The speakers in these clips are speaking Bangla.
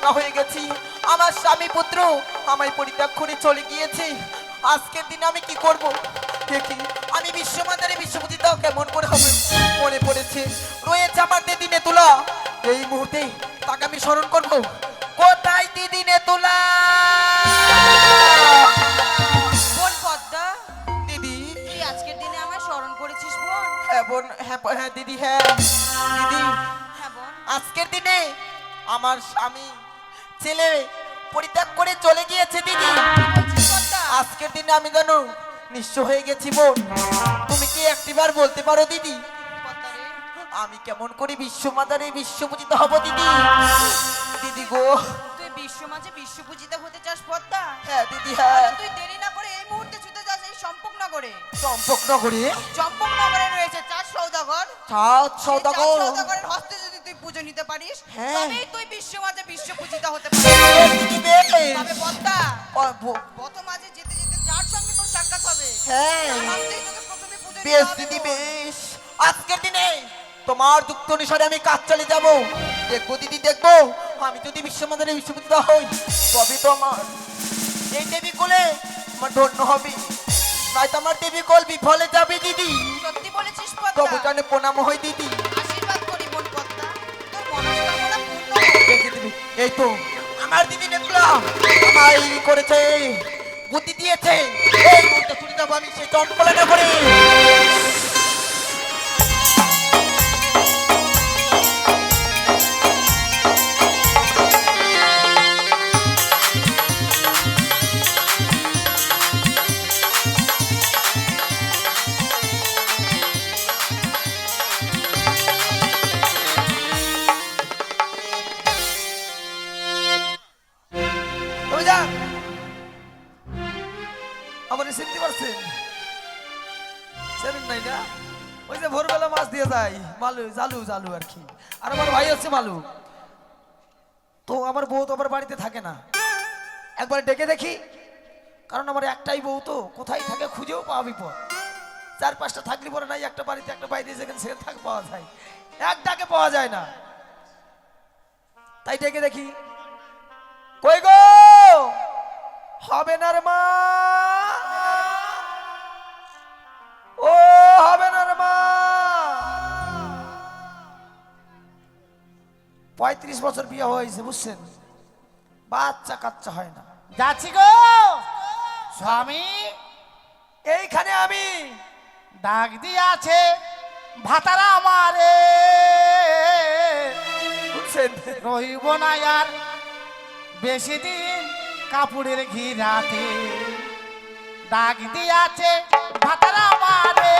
ভাঙা হয়ে গেছি। আমার স্বামী পুত্র আমায় পরিত্যাগ করে চলে গিয়েছে। আজকের দিনে আমি কি করব? দেখি আমি বিশ্বমাতারে বিশ্বপূজিতা কেমন করে হবে মনে পড়েছে। রয়েছে আমার দিদি নেতুলা। এই মুহূর্তে তাকে আমি স্মরণ করব। কোথায় দিদি নেতুলা? বোন পদ্মা, দিদি। তুই আজকের দিনে আমায় স্মরণ করেছিস বোন? হ্যাঁ বোন, হ্যাঁ হ্যাঁ দিদি, হ্যাঁ দিদি। হ্যাঁ বোন। আজকের দিনে আমার স্বামী ছেলে পরিত্যাগ করে চলে গিয়েছে দিদি। কি বলছিস পদ্মা? আজকের দিনে আমি জানো নিঃস্ব হয়ে গেছি বোন। তুমি কি একটিবার বলতে পারো দিদি পদ্মা রে, আমি কেমন করে বিশ্বমাতারে বিশ্বপূজিত হব দিদি? দিদি গো। তুই বিশ্ব মাঝে বিশ্ব পূজিতা হতে চাস পদ্মা? হ্যাঁ দিদি, হ্যাঁ। তাহলে তুই দেরি না করে এই মুহূর্তে ছুটে যাস এই চম্পকনগরে। চম্পকনগরে? চম্পকনগরে রয়েছে চার সওদাগর। সাত সেই চার সওদাগর। সওদাগরের হস্তে যদি তুই পুজো নিতে পারিস, হ্যাঁ। তবেই তুই বিশ্ব মাঝে বিশ্ব পূজিতা হতে পারবি। দিদি বেশ। তবে পদ্মা, ব- পথ মাঝে যেতে যেতে যার সঙ্গে তোর সাক্ষাৎ হবে, হ্যাঁ তার হাতেই তোকে প্রথমে পুজো নিতে বেশ হবে দিদি বোন। বেশ। আজকের দিনে তোমার যুক্ত অনুসারে আমি কাজ চালিয়ে যাব। দেখবো দিদি, দেখবো আমি যদি বিশ্বমাতারে বিশ্বপূজিত হই তবে তো আমার এই দেবী কোলে আমার ধন্য হবে, নয়তো আমার দেবী কোল বিফলে যাবে দিদি। সত্যি বলেছিস পদ্মা। তবু জানে প্রণাম হয় দিদি। আশীর্বাদ করি বোন পদ্মা, তোর মনস্কামনা পূর্ণ হোক। দেখে দিদি, এই তো আমার দিদি নেকলা আমায় করেছে, বুদ্ধি দিয়েছে। এই মুহূর্তে ছুটে যাবো আমি সেই চন্দ্রকলা করে। তবে যান আমার চিনতে পারছেন? চেনেন নাই না? ওই যে ভোরবেলা মাছ দিয়ে যায় মালু, জালু জালু আর কি। আর আমার ভাই হচ্ছে মালু। তো আমার বউ তো আমার বাড়িতে থাকে না, একবার ডেকে দেখি। কারণ আমার একটাই বউ, তো কোথায় থাকে খুঁজেও পাওয়া বিপদ। চার পাঁচটা থাকলে পরে নাই, একটা বাড়িতে একটা বাইরে যেখানে সেখানে থাক পাওয়া যায়, এক ডাকে পাওয়া যায় না। তাই ডেকে দেখি, কই গো হবে না রে মা, ও হবে না রে মা। 35 বছর বিয়ে হয়েছে বুঝছেন, বাচ্চা কাচ্চা হয় না। যাচ্ছি গো স্বামী, এইখানে আমি ডাক দিয়াছে ভাতারা আমারে, বুঝছেন, রইব না আর বেশি দিন কাপড়ের ঘিরাতে। ডাক দিয়াছে ভাতারা আমারে,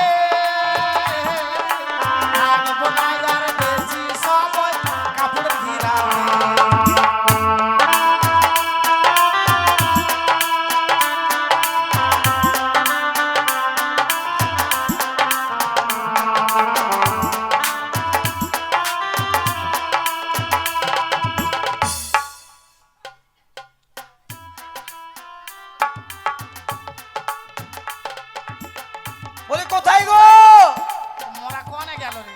থাকব না আর বেশি সময় কাপড়ের ঘিরাতে। বলে কোথায় গো? মোরা কোনে গেল রে?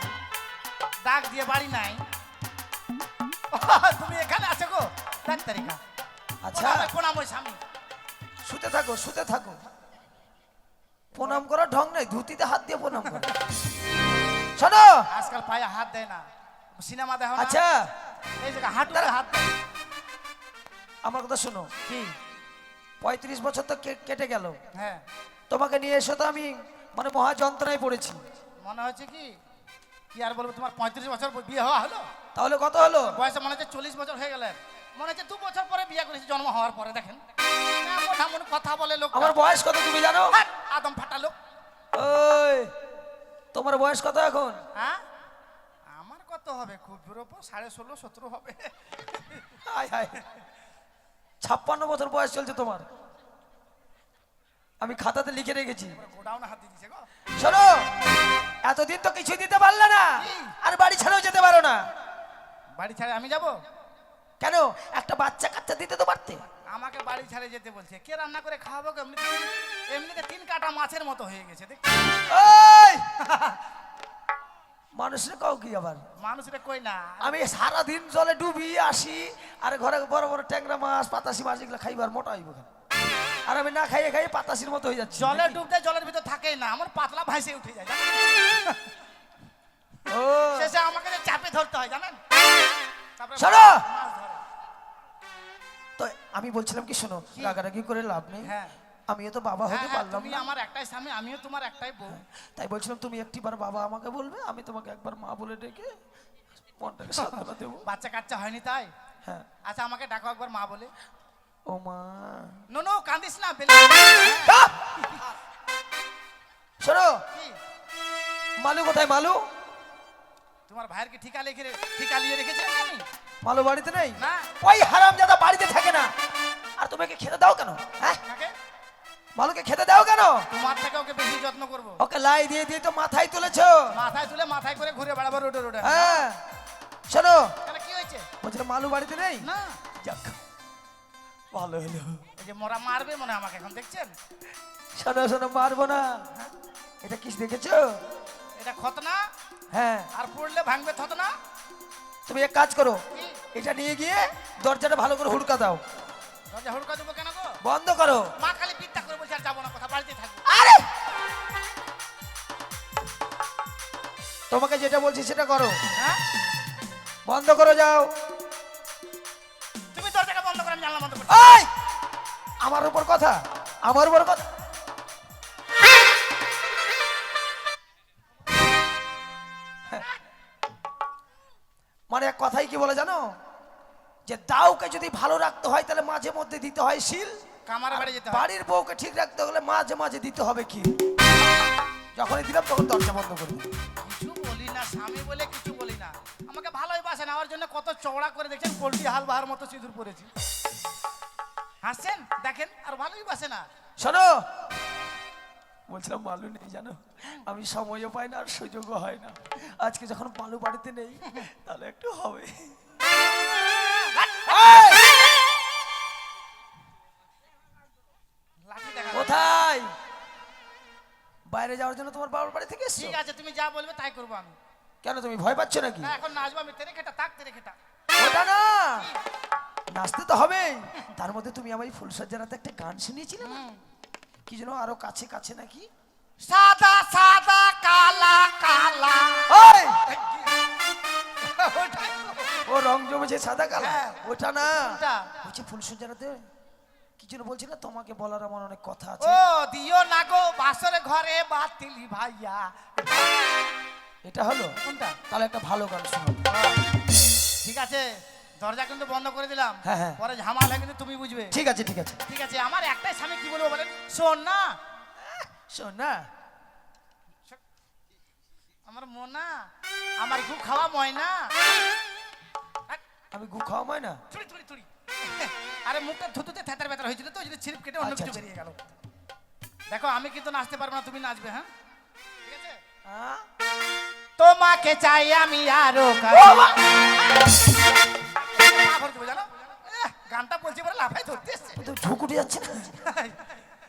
ডাক দিয়ে বাড়ি নাই। তুমি এখানে আছো গো? দেখ তারিখা। আচ্ছা প্রণাম ওই স্বামী। শুতে থাকো, শুতে থাকো। প্রণাম করার ঢং নাই, ধুতিতে হাত দিয়ে প্রণাম করো। শোনো, আজকাল পায়ে হাত দেয় না, সিনেমা দেখো না? আচ্ছা এই জায়গা হাঁটুতে হাত দেয়। আমার কথা শোনো, কি? 35 বছর তো কেটে গেল, হ্যাঁ, তোমাকে নিয়ে এসে তো আমি মানে মহা যন্ত্রণায় পড়েছি। মনে হচ্ছে কি কি আর বলবো, তোমার 35 বছর বিয়ে হওয়া হলো, তাহলে কত হলো? বয়সে মনে হচ্ছে 40 বছর হয়ে গেলেন। মনে হচ্ছে 2 বছর পরে বিয়ে করেছি, জন্ম হওয়ার পরে। দেখেন এমন এমন কথা বলে লোক। আমার বয়স কত তুমি জানো? আদম ফাটা লোক। ওই তোমার বয়স কত এখন? হ্যাঁ, আমার কত হবে, খুব জোর 16.5 17 হবে। হায় হায়, 56 বছর বয়স চলছে তোমার, আমি খাতাতে লিখে রেখেছি। গোডাউনে হাত দিয়ে দিছে গো। শোনো, এতদিন তো কিছুই দিতে পারলে না, আর বাড়ি ছাড়াও যেতে পারো না। বাড়ি ছাড়ে আমি যাব? কেন? একটা বাচ্চা কাচ্চা দিতে তো পারতে। আমাকে বাড়ি ছাড়ে যেতে বলছে, কে রান্না করে খাওয়াবো গো? এমনিতে 3 কাটা মাছের মতো হয়ে গেছে দেখ। ওই মানুষের কাউ কি আবার মানুষের কই না আমি সারাদিন জলে ডুবি আসি আর ঘরে বড় বড় ট্যাংরা মাছ পাতাসি মাছ এগুলো খাইবার মোটা হইব কেন? আর আমি না খাইয়ে খাইয়ে পাতাসির মতো হয়ে যাচ্ছি জলে নাকি? ডুবতে জলের ভিতর থাকেই না আমার পাতলা ভাসে উঠে যায় জানেন? ও শেষে আমাকে যে চাপে ধরতে হয় জানেন তারপরে শোনো! মাছ ধরে। তো আমি বলছিলাম কি শোনো রাগারাগি করে লাভ নেই হ্যাঁ আমিও তো বাবা হ্যাঁ, হতে হ্যাঁ, পারলাম তুমি না আমার একটাই স্বামী আমিও তোমার একটাই বউ তাই বলছিলাম তুমি একটিবার বাবা আমাকে বলবে আমি তোমাকে একবার মা বলে ডেকে মনটাকে সান্ত্বনা দেবো বাচ্চা কাচ্চা হয়নি তাই হ্যাঁ আচ্ছা আমাকে ডাকো একবার মা বলে ও মা নো নো কান্দিস না আহ! শোনো কি? মালু কোথায় মালু তোমার ভাইয়ের কি ঠিকা লিয়ে রেখেছে আমি মালু বাড়িতে নেই না ওই হারামজাদা বাড়িতে থাকে না আর তোমাকে খেতে দাও কেন হ্যাঁ কাকে মালুকে খেতে দাও কেন তোমার থেকে ওকে বেশি যত্ন করবো ওকে লাই দিয়ে দিয়ে তো মাথায় তুলেছো মাথায় তুলে মাথায় করে ঘুরে বেড়াবো রোডে রোডে হ্যাঁ শোনো কেন কি হয়েছে বলছিলাম মালু বাড়িতে নেই না যাক ভালো হলো এই যে মোরা মারবে মনে হয় আমাকে এখন দেখছেন শোনো শোনো মারবো না এটা কি দেখেছো এটা খতনা হ্যাঁ আর পড়লে ভাঙবে থতনা তুমি এক কাজ করো কি এটা নিয়ে গিয়ে দরজাটা ভালো করে হুড়কা দাও দরজা হুড়কা দেবো কেন গো বন্ধ করো মা খালি পিঠটা করে বলছে আর যাবো না কথা বাড়িতে থাকবো আরে তোমাকে যেটা বলছি সেটা করো হ্যাঁ বন্ধ করো যাও তুমি দরজাটা বন্ধ করে আমি জানলা বন্ধ করছি এই আমার উপর কথা আমার উপর কথা মানে এক কথাই কি বলে জানো যে দাউকে যদি ভালো রাখতে হয় তাহলে মাঝে মধ্যে দিতে হয় শিল কামার বাড়ি যেতে হবে বাড়ির বউকে ঠিক রাখতে হলে মাঝে মাঝে দিতে হবে কি যখনই দিলাম তখন দরজা বন্ধ করে দিই কিছু বলি না স্বামী বলে কিছু বলি না আমাকে ভালোই বাসে না ওর জন্য কত চওড়া করে দেখছেন পোল্ট্রি হাল বাহার মতো সিঁদুর পরেছি হাসছেন দেখেন আর ভালোই বাসে না শোনো বলছিলাম মালু নেই জানো আমি সময়ও পাই না আর সুযোগও হয় না আজকে যখন মালু বাড়িতে নেই তাহলে একটু হবে লাঠি দেখা কোথায় বাইরে যাওয়ার জন্য তোমার বাবার বাড়ি থেকে এসছো ঠিক আছে তুমি যা বলবে তাই করবো আমি কেন তুমি ভয় পাচ্ছ নাকি না এখন নাচবো আমি তেরে খেটা তাক তেরে খেটা ওটা না নাচতে তো হবে তার মধ্যে তুমি আমার ফুলসজ্জার রাতে একটা গান শুনিয়েছিলে না কি যেন আরো কাছে কাছে নাকি সাদা সাদা কালা কালা ওই ওটাই তো। ও রং জমেছে সাদা কালো হ্যাঁ। ওটা না ওটা। বলছি ফুলসজ্জার রাতে কি যেন বলছি না তোমাকে বলার আমার অনেক কথা আছে ও দিও না গো বাসরে ঘরে বাতিলি ভাইয়া এটা হলো কোনটা তাহলে একটা ভালো গান শোনাবো ঠিক আছে দরজা কিন্তু বন্ধ করে দিলাম হ্যাঁ, হ্যাঁ। পরে ঝামেলা কিন্তু তুমি বুঝবে ঠিক আছে ঠিক আছে ঠিক আছে আমার একটাই স্বামী কি বলবো বলেন শোন না শোন না আমার মোনা আমার গু খাওয়া ময়না আমি গু খাওয়া হয় না থুড়ি থুড়ি থুড়ি আরে মুখটা থুতুতে থেতার ব্যথা হয়েছিল তো ওই জন্য ছিপ কেটে অন্য আচ্ছা, কিছু আচ্ছা। বেরিয়ে গেল দেখো আমি কিন্তু নাচতে পারবো না তুমি নাচবে হ্যাঁ ঠিক আছে হ্যাঁ? তোমাকে চাই আমি আরো জানো গানটা বলছি বলে লাফাই ধরতে এসছে তো ঝুঁক উঠে যাচ্ছে না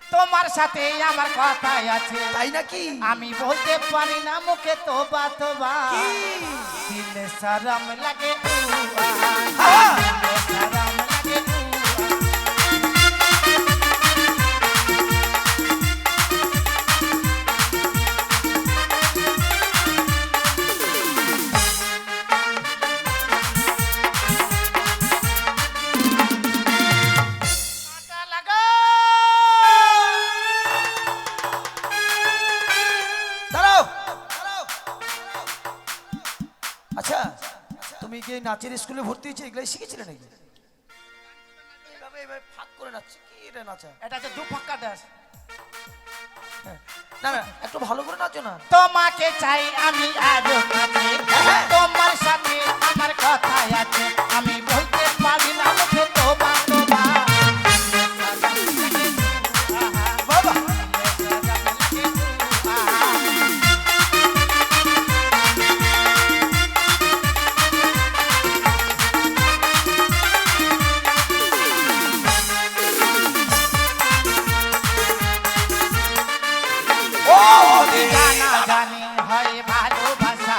তোমার সাথে আমার কথাই আছে তাই নাকি আমি বলতে পারি না মুখে তোবা তোবা কি? দিলে শরম লাগে হ্যাঁ। দিলে শরম লাগে কাটা লাগা দাঁড়াও আচ্ছা তুমি কি নাচের স্কুলে ভর্তি হয়েছে এগুলাই শিখেছিলে নাকি এইভাবে এইভাবে ফাঁক করে নাচছে কি এটা নাচা এটা হচ্ছে দু ফাক্কা ডান্স হ্যাঁ। না না একটু ভালো করে নাচো না তোমাকে চাই আমি আরো কাছে তোমার সাথে আমার কথাই আছে আমি বলতে পারি না মুখে তোবা তোবা বাবা জানা জানি হয় ভালোবাসা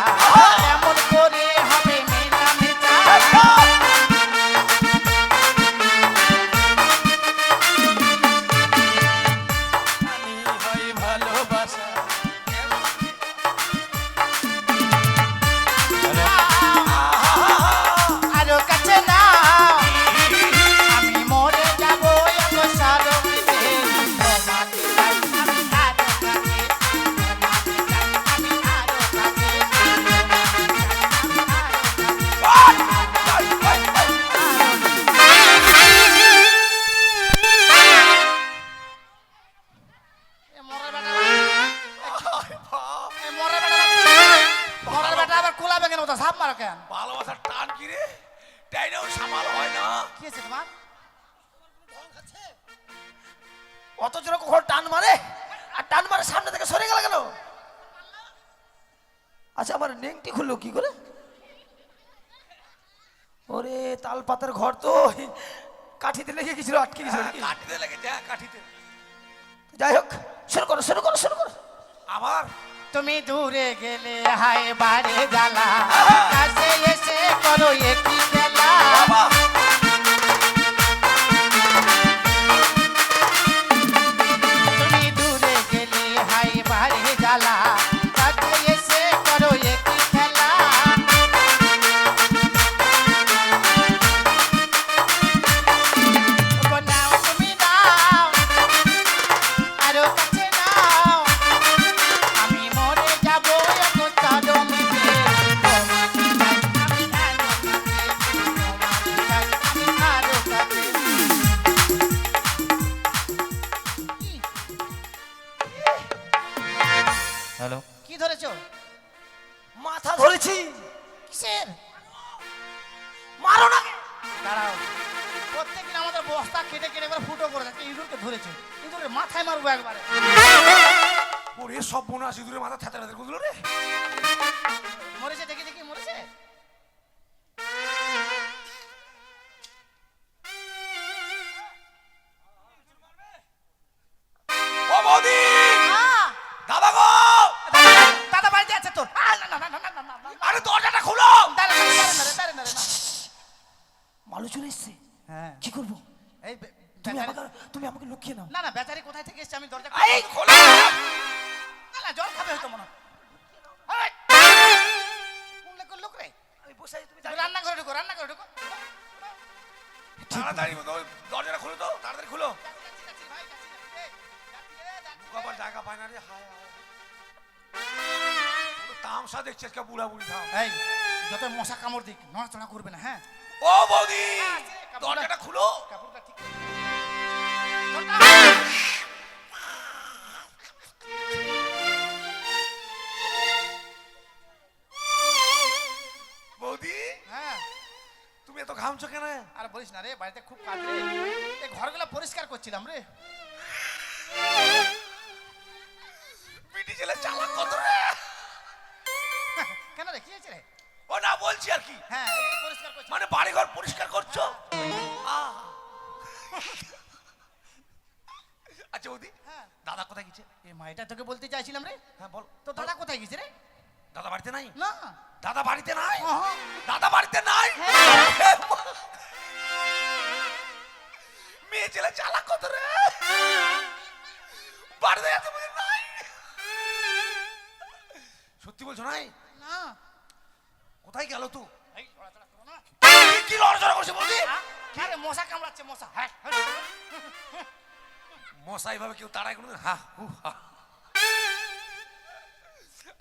তো সাপ মারো কেন? ভালোবাসার টান কি রে? টাইনেও সামাল হয় না। কি আছে তোমার? অত জোরে কখন টান মারে, আর টান মারে সামনে থেকে সরে গেল কেন? আচ্ছা আমার নেংটি খুললো কি করে? ওরে তাল পাতার ঘর তো কাঠিতে লেগে গেছিল, আটকে গেছিল নাকি? কাঠিতে লেগেছে, হ্যাঁ কাঠিতে। যাই হোক, শুরু করো শুরু করো শুরু করো। আবার তুমি দূরে গেলে হায় বাড়ে জ্বালা, কাছে এসে করো একই বেলা। বাবা তুমি দূরে গেলে হায় বাড়ে জ্বালা, কাছে এসে করো একই খেলা। ও নাও তুমি নাও, আরো কাছে নাও, আমি মরে যাবো এখন চাঁদনিতে। আমি আরো কাছে। হ্যালো, কি ধরেছো? মাথা ধরেছি। কিসের? মারো না। দাঁড়াও, প্রত্যেকদিন আমাদের বস্তা কেটে কেটে একবার ফুটো করে যাচ্ছে। ইঁদুরকে ধরেছে, ইঁদুরের মাথায় মারবো একবারে। ওরে সব বোনা সিঁদুরের মাথা থেতরা থেতরা করছিল রে। মরেছে, দেখি দেখি মরেছে। ও বৌদি, আহ! দাদা গো, দাদা বাড়িতে আছে তোর? না না না না না না না, না। আরে দরজাটা খুলো। দাঁড়া, দাঁড়া, দাঁড়া, দাঁড়া, দাঁড়া, দাঁড়া, দাঁড়া। মালু চলে এসছে, হ্যাঁ, কি করবো? এই তুমি বেচারি- আমাকে তুমি আমাকে লুকিয়ে নাও। না না, বেচারি কোথায় থেকে এসছে আমি দরজা এই খোলো। না না, জল খাবে হয়তো মনে হয়। এই! কোন লোকের লোক রে? আমি বসে আছি, তুমি তুমি রান্না করে ঢুকো, রান্না করে ঢুকো। তাড়াতাড়ি দরজাটা খুলো তো, তাড়াতাড়ি খুলো। যাচ্ছি, যাচ্ছি, ভাই, যাচ্ছি, যাচ্ছি, এই, যাচ্ছি রে, যাচ্ছি রে। আবার জায়গা পায় না রে। হায় হায়, তো তামসা দেখছি আজকে বুড়া বুড়ি থাম। এই, যত মশা কামড় দিক নড়াচড়া করবে না, হ্যাঁ? ও বৌদি, আছে, কাপড়টা- দরজাটা খুলো। কাপড়টা ঠিক বৌদি, হ্যাঁ। তুমি এত ঘামছো কেন? আর বলিস না রে, বাড়িতে খুব কাজ রে। এই ঘরগুলো পরিষ্কার করছিলাম রে। পিটি ছেলে চালাক কত রে। কেন রে, কি হয়েছে রে? ও না বলছি আর কি, হ্যাঁ, এই পরিষ্কার করছি। মানে বাড়ি ঘর পরিষ্কার করছো। আহ। আচ্ছা বৌদি, হ্যাঁ। দাদা কোথায় গেছে? এই মাইটা তোকে বলতে চাইছিলাম রে। হ্যাঁ বল। তো দাদা কোথায় গেছে রে? দাদা বাড়িতে নাই? না। দাদা বাড়িতে নাই? আহা। দাদা বাড়িতে নাই? মেয়ে ছেলে চালাক কত রে। বাড়িতে এত মেয়ে নাই। সত্যি বলছো নাই? না। কোথায় গেল তুই? এই লড়াচড়া করো না। কি লড়াচড়া করছে বলছি? হ্যাঁ? আরে মশা কামড়াচ্ছে, মশা। হ্যাঁ। মশা এইভাবে কেউ তাড়াই কোনোদিন? হা হু হা।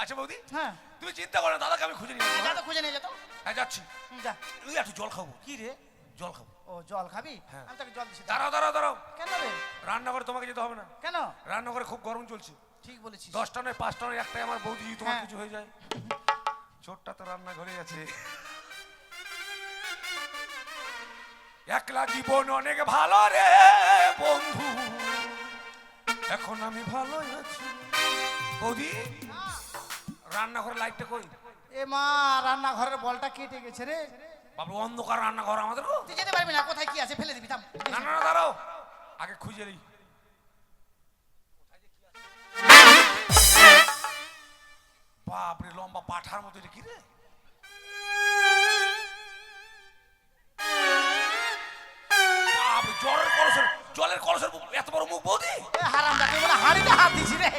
আচ্ছা বৌদি, হ্যাঁ। তুমি চিন্তা করো না, দাদাকে আমি খুঁজে নিয়ে আসবো। দাদা খুঁজে নিয়ে যেত। হ্যাঁ যাচ্ছি। যা। তুই একটু জল খাবো। কি রে? জল খাবো। ও জল খাবি? হ্যাঁ। আমি তোকে জল দিছি। দাঁড়াও দাঁড়াও দাঁড়াও, কেন রে? রান্নাঘরে তোমাকে যেতে হবে না। কেন? রান্নাঘরে খুব গরম চলছে। ঠিক বলেছিস। 10টা নয় 5টা নয় একটাই আমার বৌদি, যদি তোমার হ্যাঁ। কিছু হয়ে যায়। ছোটটা তো রান্নাঘরে আছে। একলা জীবন অনেক ভালো রে বন্ধু, এখন আমি ভালো আছি। বৌদি, রান্নাঘরে লাইটটা কই? এ মা, রান্নাঘরের বলটা কেটে গেছে রে। বাবু অন্ধকার রান্নাঘর আমাদের গো। তুই যেতে পারবি না, কোথায় কি আছে ফেলে দিবি, থাম। না না না, দাঁড়াও, আগে খুঁজে নিই। বাপরে, লম্বা পাঠার মতো এটা কি রে? বাপরে, জলের কলসের এত বড় মুখ বৌদি। এ হারামদা, তুই বলে হাঁড়িতে হাত দিছি রে।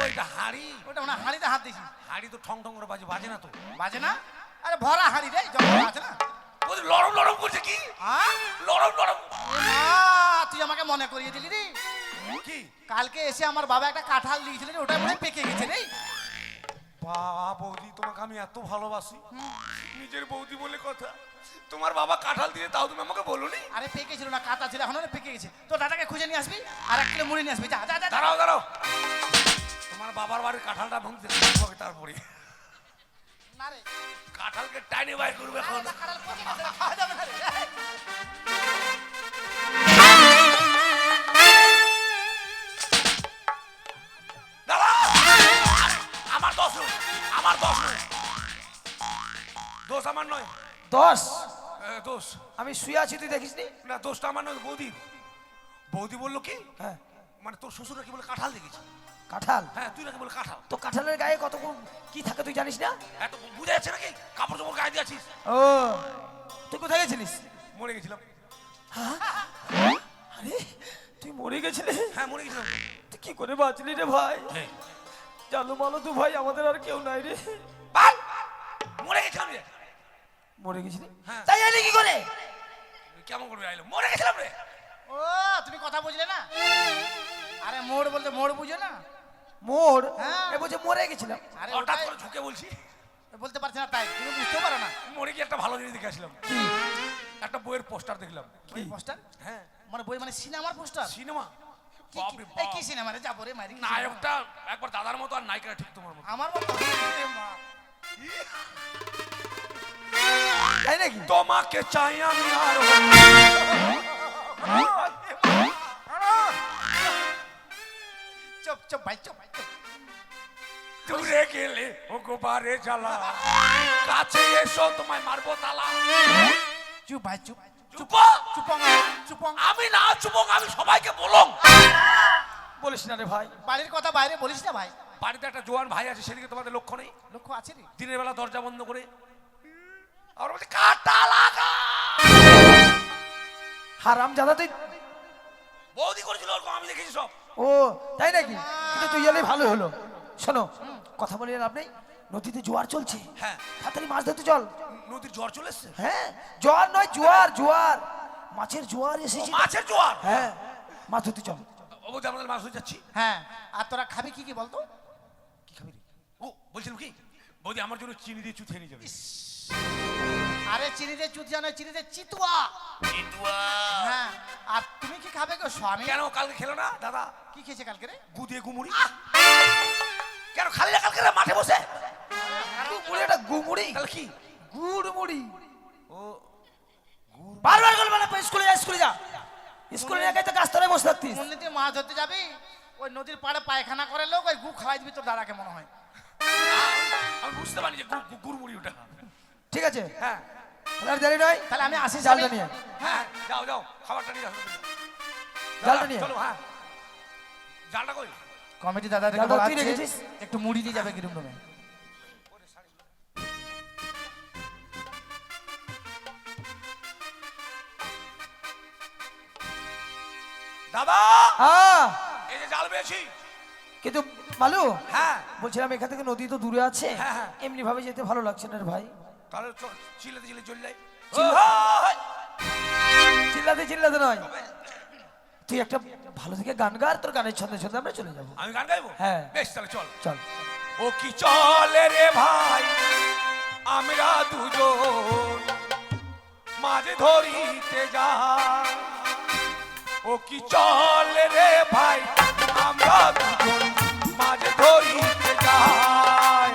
ওইটা হাড়ি। ওটা মনে হয় হাঁড়িতে হাত দিছি। হাড়ি তো ঠং ঠং করে বাজে, বাজে না তো। বাজে না? আরে ভরা হাঁড়ি রে, জল আছে না। বৌদি লরম লরম করছে কি? হ্যাঁ? লরম লরম এ মা, তুই আমাকে মনে করিয়ে দিলি রে। কি? কালকে এসে আমার বাবা একটা কাঁঠাল দিয়েছিল রে, ওটা মনে হয় পেকে গেছে রে। বাবা বৌদি, তোমাকে আমি এত ভালোবাসি, নিজের বৌদি বলে কথা। তোমার বাবা কাঁঠাল দিয়ে, তাও তুমি আমাকে বলোনি? আরে পেকে ছিল না, কাঁচা ছিল, এখন পেকে গেছে। তো দাদাকে খুঁজে নিয়ে আসবি আর 1 কিলো মুড়ি নিয়ে আসবি। যা যা যা। দাঁড়াও দাঁড়াও, তোমার বাবার বাড়ির কাঁঠালটা ভাঙতে তারপরে। না রে কাঁঠালকে টাইনে বাইর করবে এখন। আরে, কাঁঠাল পচে গেছে রে, খাওয়া যাবে না রে। দাদা আমার দোষ নয়, আমার দোষ নয়, দোষ আমার নয়। 10 দোষ আমি শুয়ে আছি, তুই দেখিস নি? না, দোষটা আমার নয়, বৌদির। বৌদি বললো কি, হ্যাঁ, মানে তোর শ্বশুর নাকি বলে কাঁঠাল দেখেছি। কাঁঠাল। হ্যাঁ, তুই নাকি বলে কাঁঠাল। তো কাঁঠালের গায়ে কত কি থাকে তুই জানিস না? এত বুঝা যাচ্ছে নাকি? কাপড় চোপড় গায়ে দিয়ে আছিস। ও, তুই কোথায় গেছিলিস? মরে গেছিলাম। আরে তুই মরে গেছিলি? হ্যাঁ, মরে গেছিলাম। তুই কি করে বাঁচলি রে ভাই? হ্যাঁ। জানো বলো তো ভাই, আমাদের আর কেউ নাই রে। বাল! মরে গেছিলাম রে। মরে গেছিলি? হ্যাঁ। তাই এলি কি করে? কেমন করে আইলো? মরে গেছিলাম রে। ও তুমি কথা বুঝলে না? আরে মোড় বলতে মোড় বুঝো না? মোর? হ্যাঁ। এ বলছে মরে গেছিলাম। আরে হঠাৎ ওটাই করে ঝুঁকে বলছি বলতে পারছি না, তাই তুমি বুঝতে পারো না। মরে গিয়ে একটা ভালো জিনিস দেখে আসলাম। কি? একটা বইয়ের পোস্টার দেখলাম। বই পোস্টার? হ্যাঁ, মানে বই মানে সিনেমার পোস্টার? সিনেমা। বাপরে এই কি বাপ, সিনেমা রে? যাবো রে মারি। নায়কটা একবার দাদার মতো আর নায়িকাটা ঠিক তোমার মতো। আমার মতো? এ মা। তাই নাকি? তোমাকে চাই আমি আর চুপ চুপ ভাই, চুপ ভাই, চুপ। দূরে গেলে ও গোবারে জ্বালা, কাছে এসো তোমায় মারবো তালা। চুপ ভাই, চুপ। চুপ! চুপং চুপং। আমি না চুপং, আমি সবাইকে বলং। বলিস না রে ভাই। বাড়ির কথা বাইরে বলিস না ভাই। বাড়িতে একটা জোয়ান ভাই আছে, সেদিকে তোমাদের লক্ষ্য নেই? লক্ষ্য আছে রে। দিনের বেলা দরজা বন্ধ করে আর বলছে কাটা লাগা। হারাম জাদা তুই। বৌদি করেছিল ওরকম, আমি দেখেছি সব। ও তাই নাকি? কিন্তু তুই এলে ভালো হলো। শোনো, কথা বলে লাভ নেই, নদীতে জোয়ার চলছে। হ্যাঁ, তাড়াতাড়ি মাছ ধরতে চল। নদীর জ্বর চলে এসছে। হ্যাঁ, জোয়ার নয়, জোয়ার জোয়ার, মাছের জোয়ার এসেছে। মাছের জোয়ার? হ্যাঁ, মাছ ধরতে চল। ও বৌদি, আমাদের মাছ হয়ে যাচ্ছি। হ্যাঁ, আর তোরা খাবি কি কি বলতো? কি খাবি রে? ও বলছিলাম কি, বৌদি আমার জন্য চিনি দিয়ে চুথে নিয়ে যাবে। আরে চিনিতে চুতিয়া নয়, চিনিতে চিতুয়া। হ্যাঁ, আর তুমি কি খাবে গো স্বামী? কেন কালকে খেলো না দাদা? কি খেয়েছে কালকে রে? গুদিয়ে গুমুড়ি। কেন খালি না কালকে মাঠে বসে? গুড়, এটা গুমুড়ি, তাহলে কি? গুড় মুড়ি। ও বারবার বলবো না, স্কুলে যা, স্কুলে যা। স্কুলে নিয়ে গিয়ে তো গাছতলায় বসে থাকতিস। মন্দিরে মাছ ধরতে যাবি, ওই নদীর পাড়ে পায়খানা করে লোক ওই গু খাওয়াই দিবি তোর দাদাকে মনে হয়। আমি বুঝতে পারি যে গুড়মুড়ি ওটা। ঠিক আছে, হ্যাঁ তাহলে আর দেরি নয়, তাহলে আমি আসি জালটা স্বামী। নিয়ে। হ্যাঁ, যাও যাও, খাবারটা নিয়ে আসো। জালটা নিয়ে। চলো। হ্যাঁ, জালটা কই? কমিটি দাদা দাদা, তুই রেখেছিস? একটু মুড়ি দিয়ে যাবে গিরুম রুমে। দাদা, হ্যাঁ, এই যে জাল পেয়েছি। কিন্তু মালু, হ্যাঁ, বলছিলাম এখান থেকে নদী তো দূরে আছে, হ্যাঁ, হ্যাঁ। এমনি ভাবে যেতে ভালো লাগছে না রে ভাই। তাহলে চিল্লাতে চিল্লে চলে যাই। চিল্লাতে চিল্লাতে নয়, তুই একটা ভালো থেকে গান গা, আর তোর গানের ছন্দে ছন্দে আমরা চলে যাবো। আমি গান গাইবো? হ্যাঁ। বেশ, তাহলে চল। চল। ও কি চলে রে ভাই, আমরা দুজন মাঝে ধরিতে যাই। ও কি চলে রে ভাই, আমরা দুজন মাঝে ধরিতে যাই।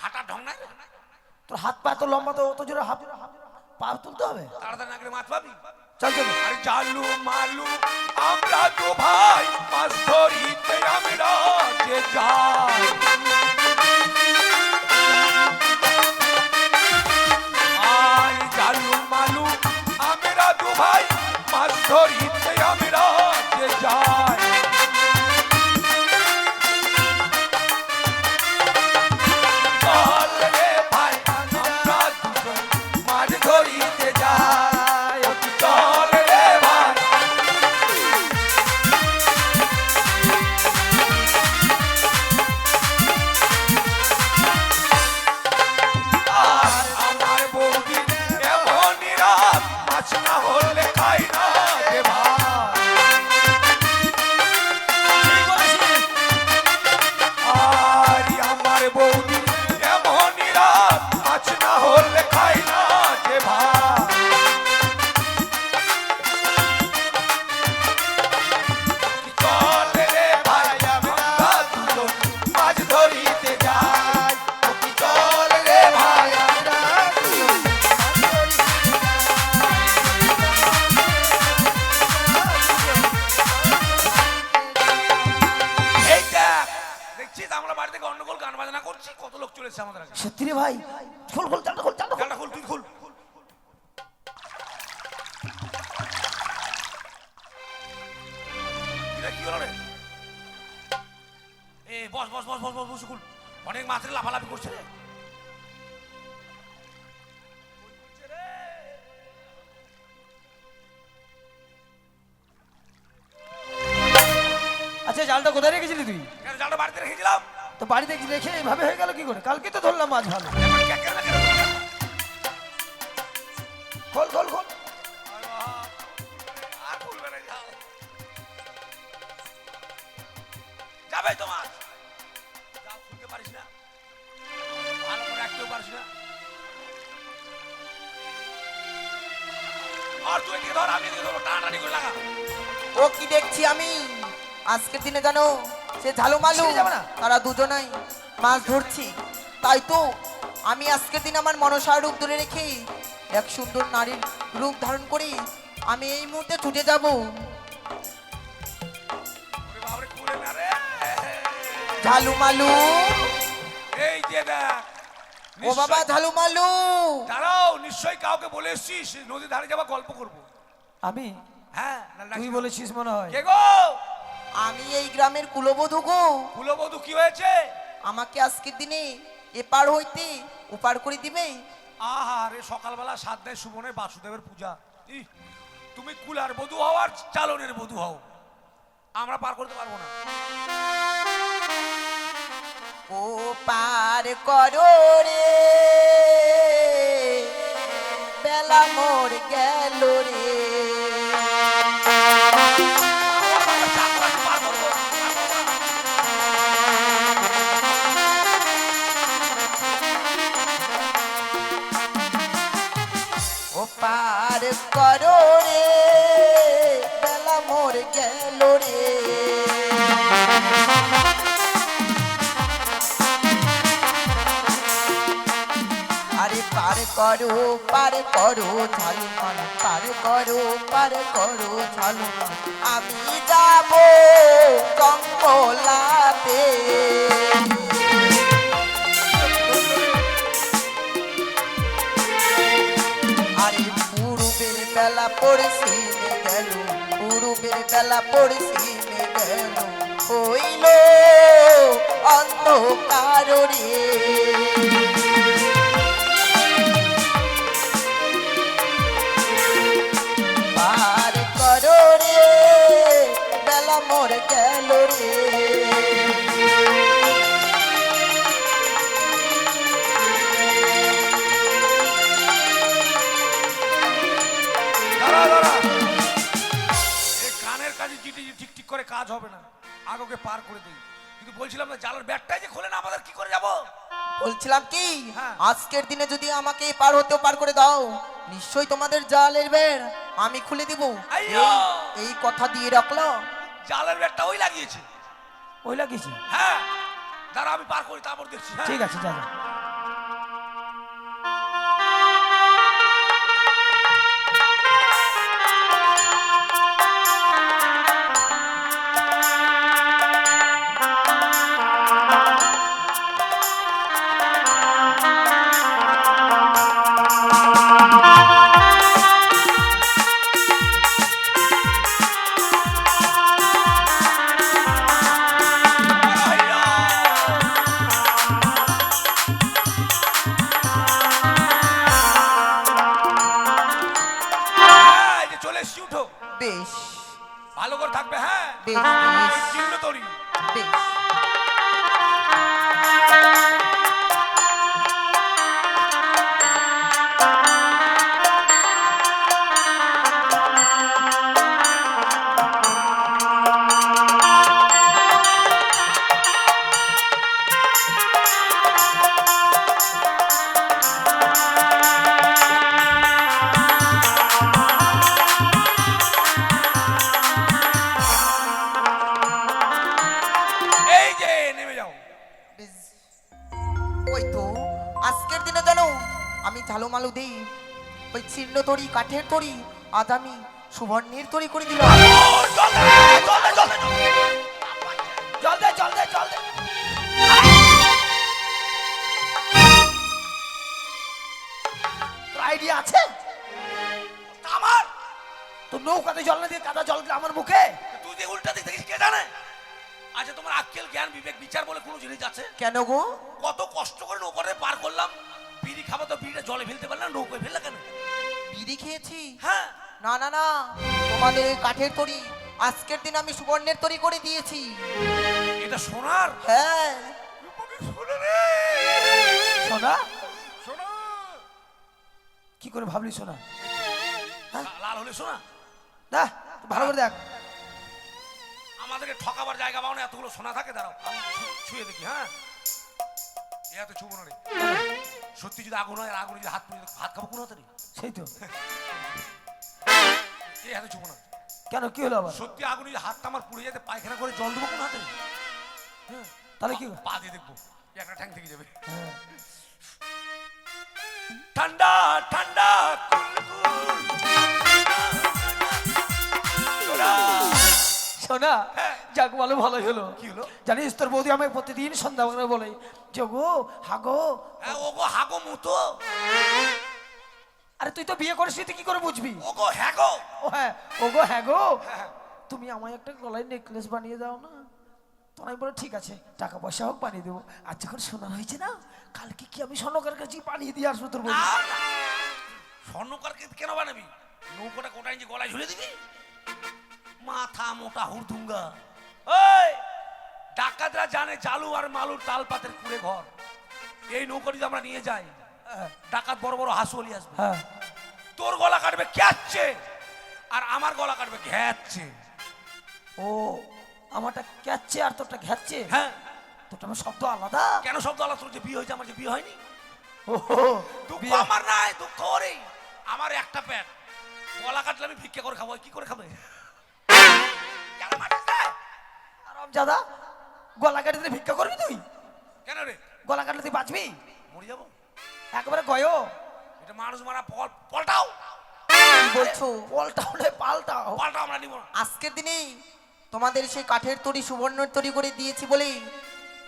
হাঁটার ঢং নাই? তোর হাত পা তো লম্বা, তো অত জোরে পা তুলতে হবে। তাড়াতাড়ি না গেলে মাছ পাবি। চল চল। আরে জালু মালু আমরা তো ভাই, মাছ ধরিতে আমরা যে যাই। আই জালু মালু আমরা তো ভাই, মাছ ধরিতে আমরা যে যাই। চল রে ভাই, আমরা দুজন মাছ ধরিতে যাই। ও কি চল রে ভাই। আর আমার বৌদি এমনই রাত, মাছ না হলে খাই না রে ভাই। করছি কত লোক চলেছে আমাদের আগে। সত্যি রে ভাই, খোল খোল জালটা খোল জালটা খোল। জালটা খুল, তুই খুল। কিরে, কি হলো রে? এ বস বস বস বস বস বস, খুল। অনেক মাছের লাফালাফি করছে রে। আচ্ছা জালটা কোথায় রেখেছিলি তুই? কেন জালটা বাড়িতে রেখেছিলাম? তো বাড়িতে রেখে এইভাবে হয়ে গেল কি করে? কালকে তো ধরলাম মাছ ভালো। এখন কেন খোল খোল খোল। আর খুলবে না, যাও। যাবে তো মাছ, যাও, খুলতে পারিস না, ভালো করে রাখতেও পারিস না। আর তুই এদিকে ধর, আমি এদিকে ধরবো, টানাটানি করে লাগা। ও কি দেখছি আমি আজকের দিনে জানো সে ঝালু মালু ছেড়ে যাবে না? তারা দুজনাই মাছ ধরছি। তাই তো আমি আজকের দিন আমার মনসার রূপ ধরে রেখে এক সুন্দর নারীর রূপ ধারণ করি আমি এই মুহূর্তে ছুটে যাব। ওরে বাবারে, খুলে না রে। ঝালু মালু, এই যে দেখ, ও বাবা ঝালু মালু, দাঁড়াও, নিশ্চয়ই কাউকে বলে এসছিস নদীর ধারে যাবা গল্প করবো। আমি? হ্যাঁ, তুই বলেছিস মনে হয়। কে গো? আমি এই গ্রামের কুলবধূ গো। কুলবধূ, কি হয়েছে? আমাকে আজকের দিনে এপার হইতে ওপার করে দিবে। আহা রে, সকালবেলা সাত দেয় সুমনে বাসুদেবের পূজা। ইহ, তুমি কুলার বধূ হও আর চালনের বধূ হও, আমরা পার করতে পারবো না। ও পার করো রে, বেলা মোর গেল রে। পার করবো। ও পার করো রে, বেলা মোর গেল রে। আরে পার করো ঝালু মালু, পার করো ঝালু মালু। আমি যাব জঙ্গলাতে। আরে পূর্বের বেলা পড়ছি গেল, পূর্বের বেলা পড়ছি গেল, হইল অন্ধকার রে। পার করো রে, বেলা মোর গেল রে। দাঁড়া দাঁড়া, এই কানের কাজে জিটি ঠিক ঠিক করে কাজ হবে না, আগকে পার করে দিই। কিন্তু বলছিলাম না, জালের ব্যাগটাই যে খোলে না, আমাদের কি করে যাব? বলছিলাম কি হ্যাঁ। আজকের দিনে যদি আমাকে পার হতেও পার করে দাও, নিশ্চয়ই তোমাদের জালের বেড় আমি খুলে দিব। আইয়ো! এই কথা দিয়ে রাখলো। জালের ব্যাগটা ওই লাগিয়েছে। ওই লাগিয়েছি? হ্যাঁ, দাঁড়া, আমি পার করি, তারপর দেখছি। হ্যাঁ? ঠিক আছে, যা যা। হ্যাঁ, এই যে চলে এসছি, উঠো। বেশ ভালো করে থাকবে, হ্যাঁ? বেশ বেশ চিহ্ন তরি। বেশ। এই যে নেমে যাও। বেশ। ওই তো আজকের দিনে জানো আমি ঝালু মালু দিই ওই ছিন্ন তরি কাঠের তরি, আজ আমি সুবর্ণের তরি করে দিলাম। ও, জল দে, জল দে, জল দে, জল দে। জল দে জল দে জল দে। নৌকাতে জল না দিয়ে কাদা জল দিলে আমার মুখে। তুই যে উল্টা দিক দেখিস কে জানে? আচ্ছা তোমার আক্কেল জ্ঞান বিবেক বিচার বলে কোনো জিনিস আছে? কেন গো? কত কষ্ট করে নৌকাতে পার করলাম, বিড়ি খাবো তো বিড়িটা জলে ফেলতে পারলাম, নৌকায় ফেললা কেন? বিড়ি খেয়েছি? হ্যাঁ না না না, তোমাদের এই কাঠের তরি আজকের দিন আমি সুবর্ণের তরি করে দিয়েছি। এটা সোনার। হ্যাঁ সোনা রে সোনা? সোনা। কি করে ভাবলি সোনা? লাল হলে সোনা? না, ভালো করে দেখ। আমাদেরকে ঠকাবার জায়গা পাও না, এতগুলো সোনা থাকে। দাঁড়াও আমি ছুঁয়ে দেখি। হ্যাঁ এ এত ছুবো না রে। সত্যি যদি আগুন হয়, আর আগুন যদি হাত পুড়ে ভাত খাবো কোন হাতে রে? সেই তো। এ হাতে ছুবো না। কেন, কি হলো আবার? সত্যি আগুন যদি হাতটা আমার পুড়ে যেতে, পায়খানা করে জল দেবো কোন হাতে রে? হ্যাঁ তাহলে কি? পা দিয়ে দেখবো, একটা ঠ্যাং থেকে যাবে। হ্যাঁ। ঠান্ডা ঠান্ডা কুলকুল। সোনা, হ্যাঁ। যাক ভালো, ভালোই হলো। কি হলো? জানিস তোর বৌদি আমাকে প্রতিদিন সন্ধ্যাবেলা বলে যে গো হাগো। হ্যাঁ ওগো হাগো মুতো। আরে তুই তো বিয়ে করিস তুই কি করে বুঝবি? ওগো হ্যাগো। ও হ্যাঁ, ও গো হ্যাঁ গো, হ্যাঁ। তুমি আমায় একটা গলায় নেকলেস বানিয়ে দাও না। তো আমি বলে ঠিক আছে, টাকা পয়সা হোক বানিয়ে দেবো। আর যখন সোনা হয়েছে না, কালকে কি আমি স্বর্ণকার কাছে বানিয়ে দিয়ে আসবো তোর বৌদি। স্বর্ণকার কেন বানাবি? নৌকাটা কোটা ইঞ্চি গলায় ঝুলে দিবি? মাথা মোটা হুড়দুঙ্গা। ওই ডাকাতরা জানে জালু আর মালুর তালপাতের কুড়ে ঘর। এই নৌকা যদি আমরা নিয়ে যাই, ডাকাত বড় বড় হাসুয়ালি আসবে। হ্যাঁ, তোর গলা কাটবে ক্যাচ্ছে, আর আমার গলা কাটবে ঘ্যাচ্ছে। ও আমারটা ক্যাচ্ছে আর তোরটা ঘ্যাচ্ছে। হ্যাঁ তোরটা আমার শব্দ আলাদা। কেন শব্দ আলাদা? তোর যে বিয়ে হয়েছে, আমার যে বিয়ে হয়নি। ও দুঃখ বিয়ে- আমার নাই, দুঃখ ওরই। আমার একটা পেট, গলা কাটলে আমি ভিক্ষা করে খাবো। কি করে খাবে? কেন মাটিস না? আরাম দাদা, গলা কাটে দিলে ভিক্ষা করবি তুই? কেন রে? গলা কাটলে তুই বাঁচবি? মরে যাবো? একেবারে গয়ো। এটা মানুষ মারা পলটাও। কি বলছো? পাল্টাও নয়, পাল্টাও। পাল্টাও আমরা নিব না। আজকের দিনে তোমাদের সেই কাঠের তরি সুবর্ণের তরি করে দিয়েছি বলে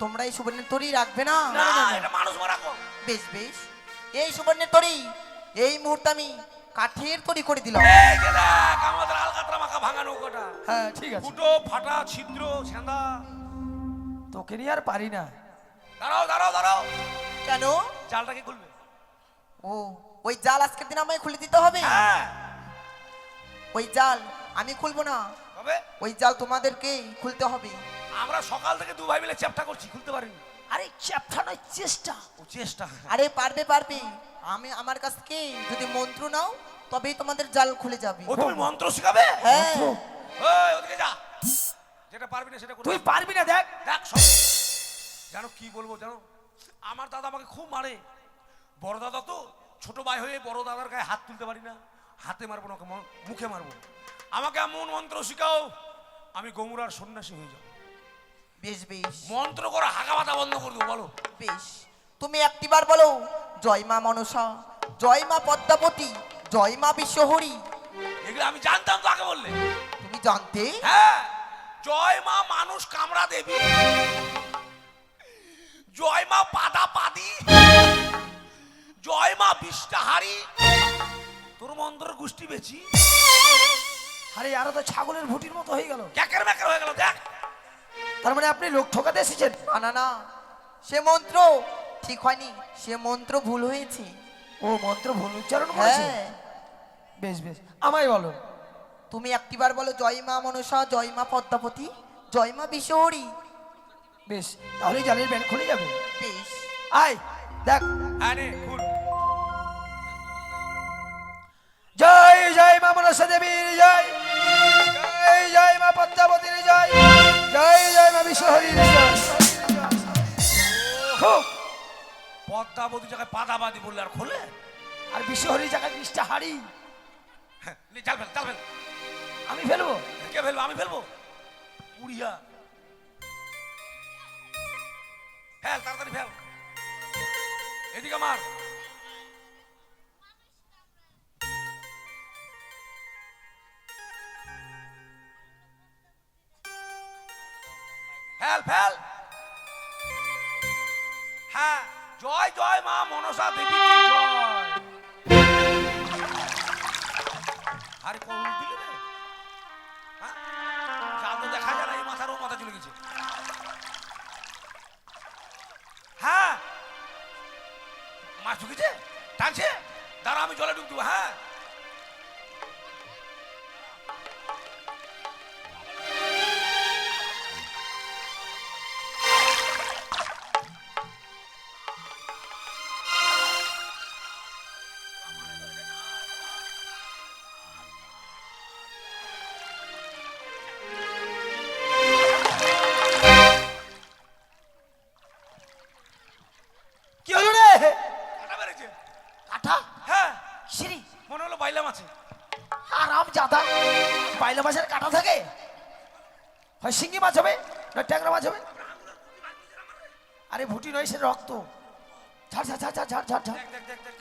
তোমরা এই সুবর্ণের তরি রাখবে না? না এটা মানুষ মারা কর। বেশ বেশ, এই সুবর্ণের তরি এই মুহূর্তে আমি কাঠের তরি করে দিলাম। এই যে দেখ আমাদের আলকাতরা মাখা ভাঙা নৌকাটা। হ্যাঁ ঠিক আছে, ফুটো ফাটা ছিদ্র ছেঁদা। তোকে নিয়ে আর পারি না। দাঁড়াও দাঁড়াও দাঁড়াও, কেন? জালটাকে খুলবে। ও ওই জাল আজকের দিন আমায় খুলে দিতে হবে? হ্যাঁ ওই জাল আমি খুলবো না, তবে ওই জাল তোমাদেরকে খুলতে হবে। আমরা সকাল থেকে দু ভাই মিলে চেষ্টা করছি, খুলতে পারিনি। আরে চ্যাপটা নয়, চেষ্টা। ও চেষ্টা। আরে পারবে পারবে, আমি আমার কাছ থেকে যদি মন্ত্র নাও তবেই তোমাদের জাল খুলে যাবে। ও তুমি মন্ত্র শিখাবে? হ্যাঁ ওই ওদিকে যা, যেটা পারবি না সেটা করবি। তুই পারবি না, দেখ। দেখ সব জানো কি বলবো জানো, আমার দাদা আমাকে খুব মারে। বড় দাদা তো, ছোট ভাই হয়ে বড় দাদার গায়ে হাত তুলতে পারি না। হাতে মারবো না, ওকে মুখে মারবো। আমাকে এমন মন্ত্র শিখাও আমি গমুরার সন্ন্যাসী হয়ে যাবো। বেশ বেশ মন্ত্র করে হাগা মাথা বন্ধ করে দেবো। বলো। বেশ, তুমি একটিবার বলো, জয় মা মনসা, জয় মা পদ্মাবতী, জয় মা বিশ্বহরি। এগুলো আমি জানতাম তো আগে বললে। তুমি জানতে? হ্যাঁ, জয় মা মানুষ কামড়া দেবী, জয় মা পাদা পাদি, জয় মা বিষ্টাহারি। তোর মন্ত্রের গোষ্ঠী বেচি। আরে আরো তো ছাগলের ভুটির মতো হয়ে গেল। ক্যাকের ম্যাকের হয়ে গেল। দেখ তার মানে আপনি লোক ঠকাতে এসেছেন? না না না, সে মন্ত্র ঠিক হয়নি, সে মন্ত্র ভুল হয়েছে। ও মন্ত্র ভুল উচ্চারণ করেছে। হ্যাঁ, বেশ বেশ, আমায় বলো। তুমি একটিবার বলো, জয় মা মনসা, জয় মা পদ্মাবতী, জয় মা বিশ্বহরি। বেশ, তাহলে জালের ব্যান খুলে যাবে। বেশ, আয় দেখ। হ্যাঁ রে খুল। জয় জয় মা মনসা দেবীর জয়, জয় জয় মা পদ্মাবতীর জয়, জয় জয় মা বিশ্বহরির জয়। খুব। পদ্মাবতী জায়গায় পাদাবাদি বললে আর খোলে? আর বিশ্বহরির জায়গায় বিষটা হাড়ি। হ্যাঁ, নে, জাল ফেল জাল ফেল। আমি ফেলবো? কে ফেলবো? আমি ফেলবো। উড়িয়া ফেল, তাড়াতাড়ি ফেল। এদিকে মার। Fail fail. হ্যাঁ, জয় জয় মা মনসা দেবী কি জয়। আরে কোন দিলে রে? মাছ ঢুকেছে টানছে, দাঁড়া আমি জলে ডুব দেবো। হ্যাঁ কি হলো রে? কাটা বেড়েছে। কাটা? হ্যাঁ সিঁড়ি মনে হলো বাইলাম আছে। আরাম জাদা, বাইলা মাছের কাটা থাকে? হয় শিঙ্গি মাছ হবে না ট্যাংরা মাছ হবে। আরে ভুটি নয়, সে রক্ত। ঝাড় ঝাড় ঝাড় ঝাড় ঝাড় ঝাড় ঝাড়। দেখ দেখ দেখ দেখ,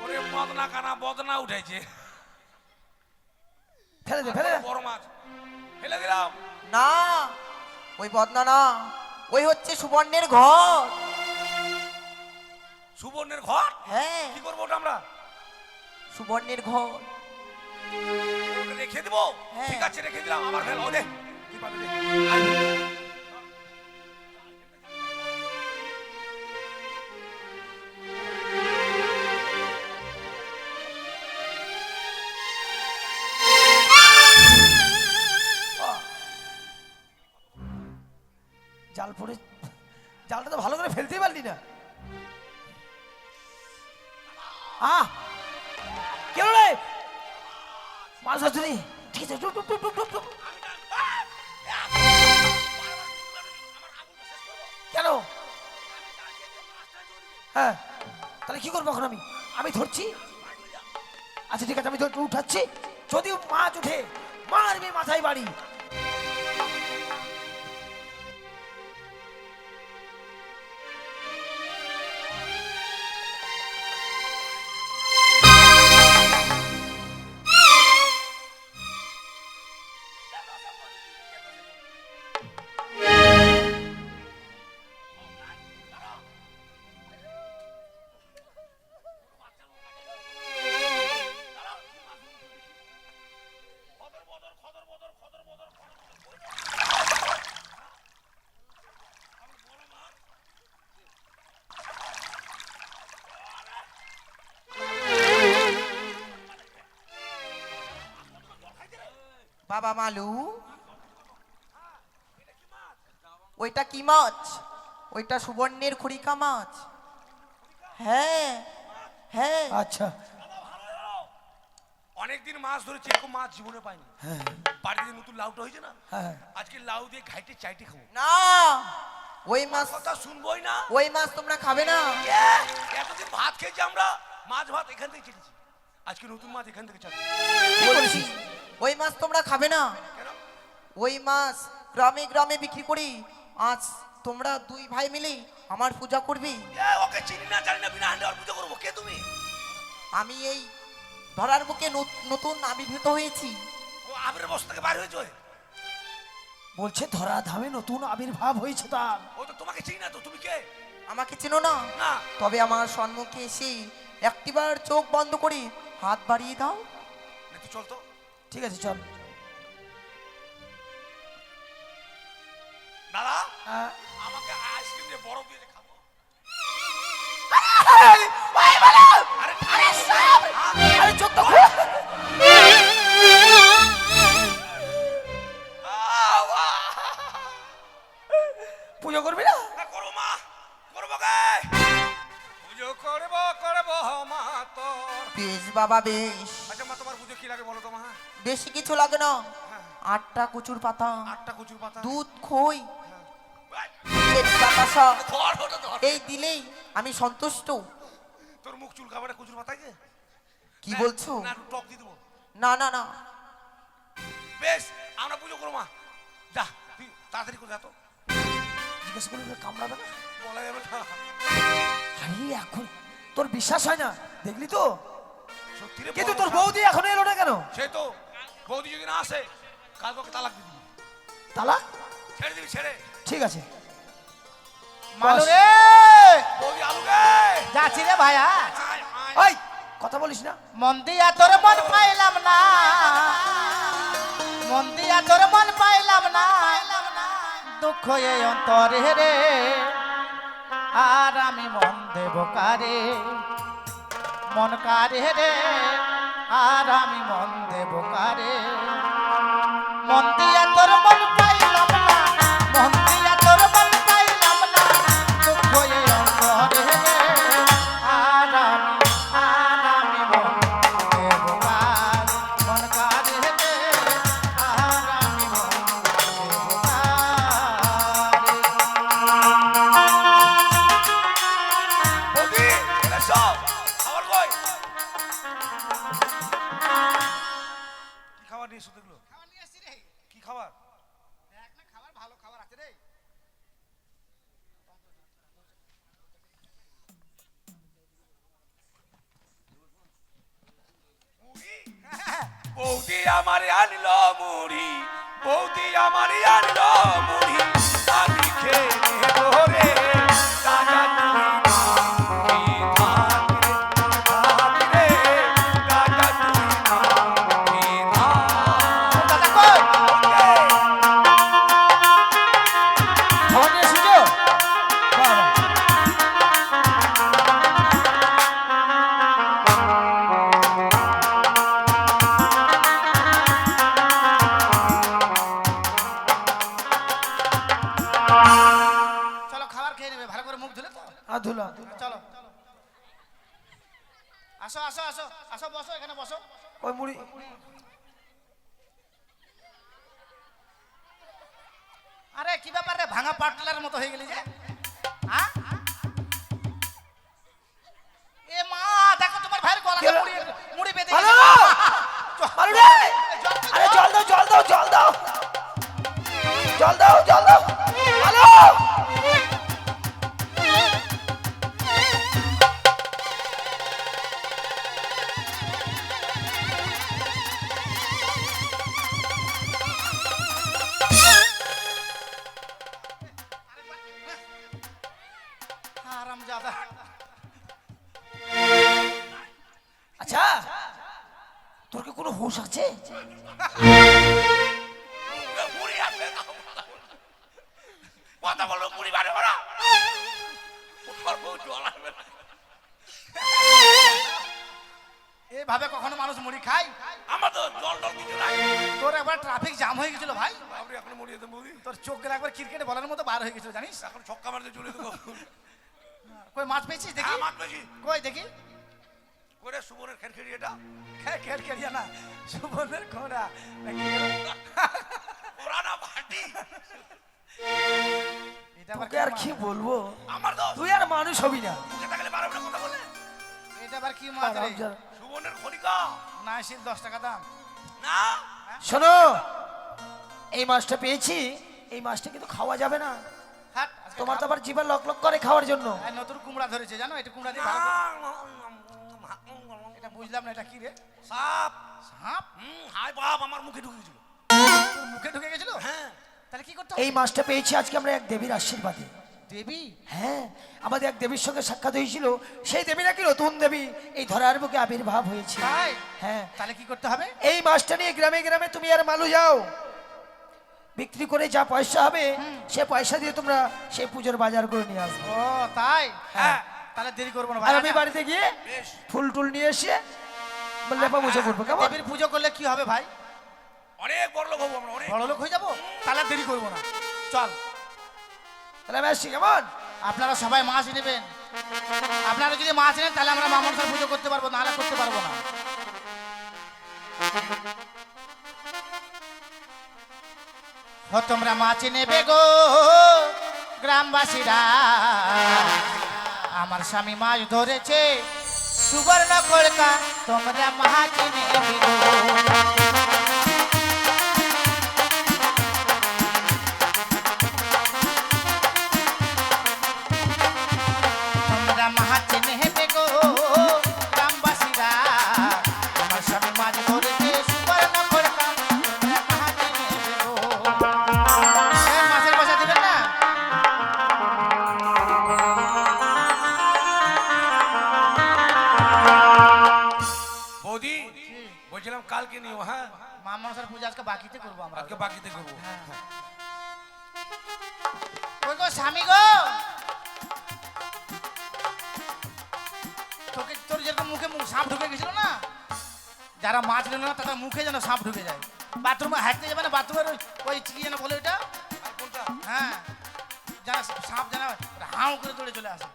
ওরে বদনা কানা বদনা উঠেছে। ফেলে দে ফেলে দে। বড় মাছ ফেলে দিলাম। না, ওই বদনা না, ওই হচ্ছে সুবর্ণের ঘর। সুবর্ণের ঘর? হ্যাঁ, কি করবো ওটা আমরা? সুবর্ণের ঘর। ওটা রেখে দেবো? হ্যাঁ। ঠিক আছে রেখে দিলাম। আবার ফেল, ও দে তুই পাবি দে। জাল পড়ে, জালটা তো ভালো করে ফেলতেই পারলি না। কি হলো রে? মাছ ধরছিলি? ঠিক আছে, টুপ টুপ টুপ টুপ টুপ টুপ। কেন? হ্যাঁ, তাহলে কি করবো এখন আমি? আমি ধরছি। আচ্ছা ঠিক আছে, আমি উঠাচ্ছি। যদি মাছ উঠে মারবি মাথায় বাড়ি। বাবা মালু, ওইটা কি মাছ? ওইটা সুবর্ণের খড়িকা মাছ। হ্যাঁ হ্যাঁ। আচ্ছা অনেকদিন মাছ ধরেছি, এরকম মাছ জীবনে পাইনি। হ্যাঁ বাড়িতে নতুন লাউটা হয়েছে না, হ্যাঁ। আজকে লাউ দিয়ে ঘাইটে চাইটে খাবো। না, ওই মাছ, কথা শুনবোই না। ওই মাছ তোমরা খাবে না। এতদিন ভাত খেয়েছি আমরা, মাছ ভাত এখান থেকে চেটেছি, আজকে নতুন মাছ এখান থেকে চাটছি। বলছি, ওই মাছ তোমরা খাবে না। কেন? ওই মাছ গ্রামে গ্রামে বিক্রি করি। আজ তোমরা দুই ভাই মিলে আমার পূজা করবি। ওকে চিনি না জানি না, বিনা হান্ডে আর পুজো করবো। কে তুমি? আমি এই ধরার বুকে নতুন আবির্ভূত হয়েছি। ও আবির বস্তা থেকে বার হয়েছে। বলছে ধরা ধামে নতুন আবির্ভাব হয়েছে তার। ও তো তোমাকে চিনি না তো, তুমি কে? আমাকে চেনো না? না। তবে আমার সম্মুখে এসে একটিবার চোখ বন্ধ করে হাত বাড়িয়ে দাও। না, তুই চল তো। ঠিক আছে চল। দাদা হ্যাঁ। আমাকে আইসক্রিম দিয়ে বরফ দিয়ে খাবো। আরে আরে চোখ তো খোল। পুজো করবি না? করবো মা, করবো গে পুজো করবো করবো মা তোর। বেশ বাবা বেশ। আচ্ছা মা, তোমার পুজো কি লাগে বলো তো মা? বেশি কিছু লাগে না। 8টা কচুর পাতা, 8টা কচুর পাতা, দুধ, খই, এই, বাতাসা, ধর ওটা ধর। এই দিলেই আমি সন্তুষ্ট। তোর মুখ চুল কাবারে কচুর পাতায় গে? কি বলছো? না একটু টক দিয়ে দেবো। না না না, বেশ আমরা পুজো করবো মা। যা তুই তাড়াতাড়ি করে যা তো। জিজ্ঞাসা করবি কামড়াবে না? বলা যাবে না। আরে এখন তোর বিশ্বাস হয় না, দেখলি তো? সত্যি রে, কিন্তু বড় তোর সাপ। বৌদি এখনো এলো না কেন? সে তো বৌদি যদি না আসে কাল তোকে তালাক দিয়ে দিবি। তালা? ছেড়ে দিবি, ছেড়ে। ঠিক আছে। মালু রে, বৌদি আলু গে। যাচ্ছি রে ভাইয়া। আয়, আয়। ওই কথা বলিস না। মন দিয়া তোর মন পাইলাম না, মন দিয়া তোর মন পাইলাম না, দুঃখ এই অন্তরে রে। আর আমি মন দেব কারে, মন কারে রে, আর আমি মন দেব কারে, মন দিয়া তোর মন পাইলাম না, মন দিয়া তোর মন পাইলাম না, দুঃখ এই অন্তরে রে, আর আমি মন দেব কারে, মন কারে রে, আর আমি মন দেব কারে। বৌদি এসো, খাবার কই? কি খাবার নিয়ে এসো দেখলো? খাবার নিয়ে আসছি রে, কি খাবার? দেখ না খাবার, ভালো খাবার আছে রে। বৌদি আমারে আনলো মুড়ি, বৌদি আমারে আনলো মুড়ি, আমি খেয়ে নেবো রে, রাজা তুই থাক রে, রাজা তুই দাদা কই? খাবার নিয়ে এসেছো? বাহ, বাহ। চলো খাবার খেয়ে নেবে, ভালো করে মুখ ধুলে তো। আর ধুলা চলো আসো আসো আসো আসো, বসো এখানে বসো। ওই মুড়ি আরে কি ব্যাপার রে, ভাঙা পাটলার মতো হয়ে গেলি যে? হ্যাঁ? এ মা, দেখো তোমার ভাইয়ের গলাটা কি হলো? মুড়ি বেঁধে হ্যালো? গেছে। মালু রে! জল তো আরে দাও। জল দাও, জল দাও, জল দাও, জল দাও, জল দাও। হ্যালো? হারামজাদা। আচ্ছা, তোর কি কোনো হুঁশ আছে? মুড়ি আসবে না, কথা বলো, মুড়ি বাড়ে ওরা, ওর বউ জল আসবে না। এভাবে কখনো মানুষ মুড়ি খায়? আমার তো জল টল কিছু নাই। তোর একবার ট্রাফিক জ্যাম হয়ে গেছিল ভাই, আপনি এখন মুড়ি এতে মুড়ি, তোর চোখ গেলে একবার ক্রিকেটে বলার মতো বার হয়ে গেছিল জানিস। এখন ছক্কা মারতে চলে দেবো। কই মাছ পেয়েছিস দেখি? হ্যাঁ, মাছ বেশি কই দেখি। করে সুবনের খেরখেরি এটা খেল খেলিয়া না, সুবর্ণের খোঁড়া নাকি? ওরা না ভাটি। এটা আবার তোকে আর কি বলবো, আমার দোষ, তুই আর মানুষ হবি না। মুখে থাকলে বারো না কথা বলে। এটা আবার কি মাছ রে? হারামজাদা। সুবনের খনিকা না শিল 10 টাকা দাম। না, শোনো, এই মাছটা পেয়েছি, এই মাছটা কিন্তু খাওয়া যাবে না। হাট, আজকে তোমার তো আবার জিভা লক লক করে খাওয়ার জন্য। আর নতুন কুমড়া ধরেছে জানো, এটা কুমড়া দিয়ে না, ভালো করে- এটা বুঝলাম না, এটা কি রে? সাপ। সাপ? হাই বাপ, আমার মুখে ঢুকে গেছিল। তোর মুখে ঢুকে গেছিল? হ্যাঁ, তাহলে কি করতে এই হবে? মাছটা পেয়েছি আজকে আমরা এক দেবীর আশীর্বাদে। দেবী? হ্যাঁ, আমাদের এক দেবীর সঙ্গে সাক্ষাৎ হয়েছিল, সেই দেবী নাকি নতুন দেবী এই ধরার বুকে আবির্ভাব হয়েছে। তাই? হ্যাঁ, তাহলে কি করতে হবে? এই মাছটা নিয়ে গ্রামে গ্রামে তুমি আর মালু যাও, বিক্রি করে যা পয়সা হবে সে পয়সা দিয়ে তোমরা সেই পুজোর বাজার করে নিয়ে আসবে। ও তাই? হ্যাঁ। তাহলে দেরি করবো না আর ভাই। আমি বাড়িতে গিয়ে বেশ। ফুল টুল নিয়ে এসে লেপা মুছে করবো, কেমন? দেবীর পুজো করলে কি হবে ভাই? অনেক বড় লোক হবো আমরা, অনেক। বড় লোক হয়ে যাবো? তাহলে আর দেরি করবো না, চল। তাহলে আমি আসছি, কেমন? আপনারা সবাই মাছ নেবেন। আপনারা যদি মাছ নেন তাহলে আমরা মামনসার পুজো করতে পারবো, নাহলে করতে পারবো না। ও তোমরা মাছ নেবে গো গ্রামবাসীরা, আমার স্বামী মাছ ধরেছে সুবর্ণ খড়কা, তোমরা মাছ নেবে গো। তোমরা মাছ নেবে গো গ্রামবাসীরা, আমার স্বামী মাছ ধরেছে সুবর্ণ খড়কা, তোমরা মাছ নেবে গো। এই মাছের পয়সা দিবেন না? বৌদি বলছিলাম কালকে নিও। হ্যাঁ, মা মনসার পূজা আজকে বাকিতে করবো আমরা। আজকে বাকিতে করবো। কই গো স্বামী গো, মুখে সাপ ঢুকে গেছিল না, যারা মাছ নিল না তাদের মুখে যেন সাপ ঢুকে যায়। বাথরুমে হাঁটতে যাবে না, বাথরুমের ওই কি যেন বলে ওইটা, হ্যাঁ, যারা সাপ যেন হাউ করে দৌড়ে চলে আসে।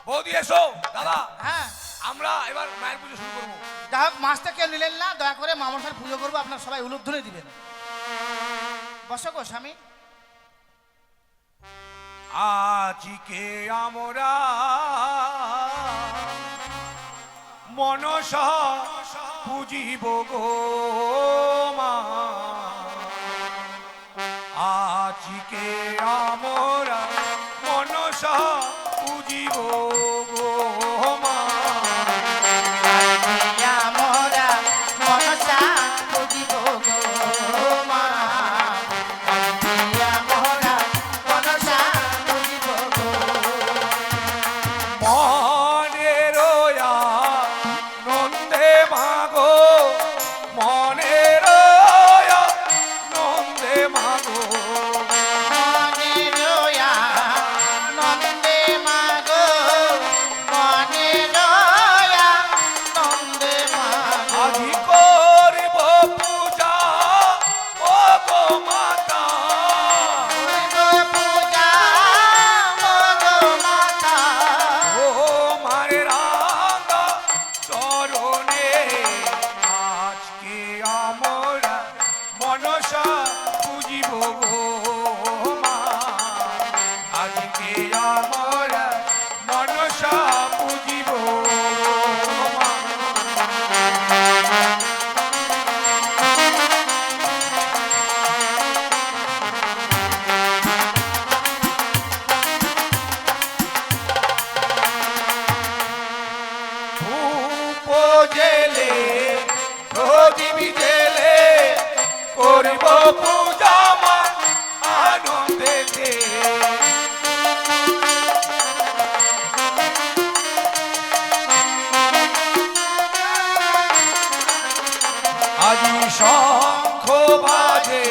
বৌদি এসো। দাদা হ্যাঁ, আমরা এবার মায়ের পুজো শুরু করবো। যাই হোক, মাছটা কেউ নিলেন না, দয়া করে মামনসার পুজো করবো, আপনার সবাই উলুধ্বনি দিবেন। বসো গো স্বামী। আজকে আমরা মনসা পুজিব গো মা, আজকে আমরা মনসা পুজিব গো মা। আমরা মনসা পুজিব গো মা, আমরা মনসা পুজিব গো। মনের নন্দে মাগো, মনের নন্দে মাগো, মনে রোয়া নন্দে মাগো, মনে রোয়া নন্দে মাগো। আজি করব পূজা ও গো মাতা, পূজা মগো মাতা, ও মারে রাঙা চরণে, আজকে আমরা মনসা পুজিব গো মা, আজকে আমরা মনসা পুজিব মা। ধূপ জেলে প্রদীপ জেলে করিব পূজা মা আনন্দেতে, আজি শঙ্খ বাজে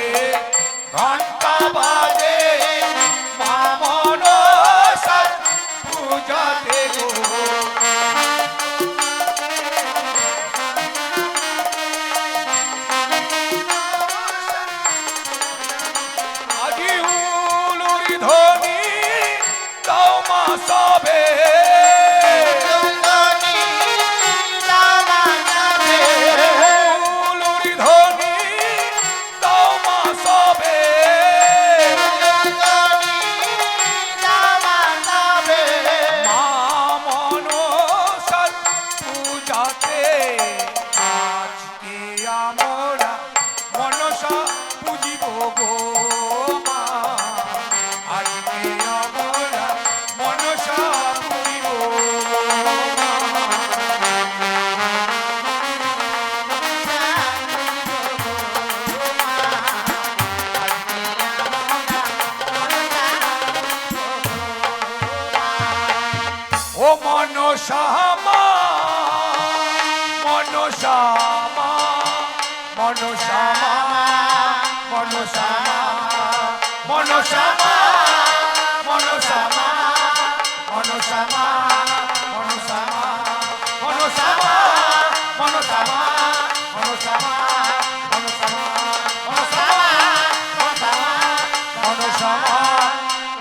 ঘণ্টা বাজে মা মনসার পূজাতে গো, আজি উলুরি ধ্বনি দাও মা সবে, নন্দনী রামা যাবে, উলুরি ধ্বনি দাও মা সবে, নন্দনী রামা যাবে। মা মনসার পূজাতে আজকে আমরা মনসা পুজিব গো মা, আজকে আমরা মনসা পুজিব গো মা। ও মনসা মা, মনসা মা, মনসা মা, মনসা মা, মনসা মা, মনসা মা, মনসা মা, মনসা মা, মনসা মা, মনসা মা, মনসা মা, মনসা মা, মনসা মা, মনসা মা,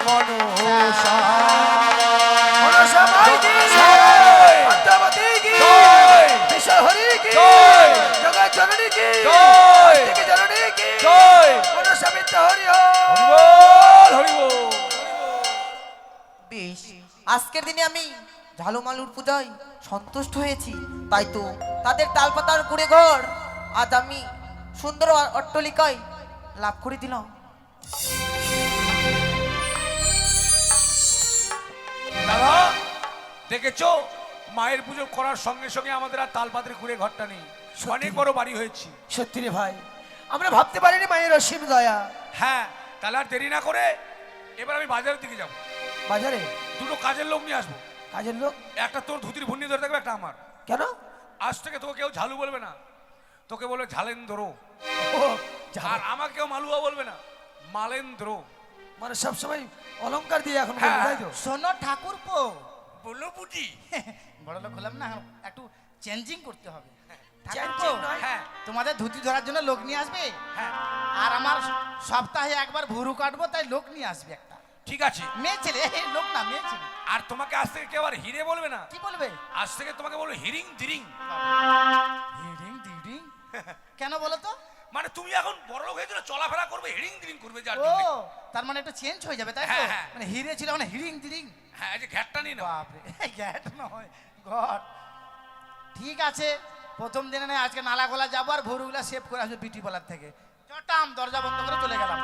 মনসা মা। মনসা মাই কি জয়! পদ্মাবতী কি জয়! বিশ্বহরি কি জয়! জগৎ জননী কি জয়! আস্তিক জননী কি জয়! মনসা মিত্র হরি হো। হরিবল হরিবল। বেশ, আজকের দিনে আমি ঝালুমালুর পূজায় সন্তুষ্ট হয়েছি, তাই তো তাদের তালপাতার কুড়ে ঘর আজ আমি সুন্দর অট্টালিকায় লাভ করে দিলাম। দাদা দেখেছো, মায়ের পুজো করার সঙ্গে সঙ্গে আমাদের আর তালপাত্রে ঘুরে ঘরটা নেই, অনেক বড় বাড়ি হয়েছি। সত্যি রে ভাই, আমরা ভাবতে পারিনি মায়ের অসীম দয়া। হ্যাঁ, তাহলে আর দেরি না করে এবার আমি বাজারের দিকে যাব, বাজারে দুটো কাজের লোক নিয়ে আসবো, কাজের লোক? একটা তোর ধুতির ভুন্নি ধরে থাকবে, একটা আমার। কেন? আজ থেকে তোকে কেউ ঝালু বলবে না, তোকে বলবে ঝালেন্দ্র, ও, আর আমাকে কেউ মালুয়া বলবে না, মালেন্দ্র। মানে সবসময় অলংকার দিয়ে এখন হ্যাঁ। বলবে, তাই তো? শোনো ঠাকুরপো, বললো বুটি বড় লোক হলাম না, একটু চেঞ্জিং করতে হবে। Changing নয়? হ্যাঁ তোমাদের ধুতি ধরার জন্য লোক নিয়ে আসবে, হ্যাঁ আর আমার সপ্তাহে একবার ভুরু কাটবো, তাই লোক নিয়ে আসবে একটা। ঠিক আছে। মেয়ে ছেলে, লোক না, মেয়ে ছেলে। আর তোমাকে আজ থেকে কেউ আর হিরে বলবে না, কি বলবে? আজ থেকে তোমাকে বলবে হিরিং দিরিং। হিডিং দিডিং কেন বলো তো? মানে তুমি এখন বড় লোক হয়ে চলাফেরা করবে, হিরিং দিরিং করবে যার ও, জন্য। তার মানে একটু চেঞ্জ হয়ে যাবে, তাই তো? হ্যাঁ, হ্যাঁ। মানে হিরে ছিল মানে হিডিং দিডিং। হ্যাঁ এই যে ঘ্যাটটা নিয়ে নাও। বাপরে, গ্যাট নয়, গড। ঠিক আছে, প্রথম দিনে নয় আজকে নালা গোলা যাবো আর ভোরগুলা সেভ করে আসবো বিউটি পার্লার থেকে। চটাম, দরজা বন্ধ করে চলে গেলাম।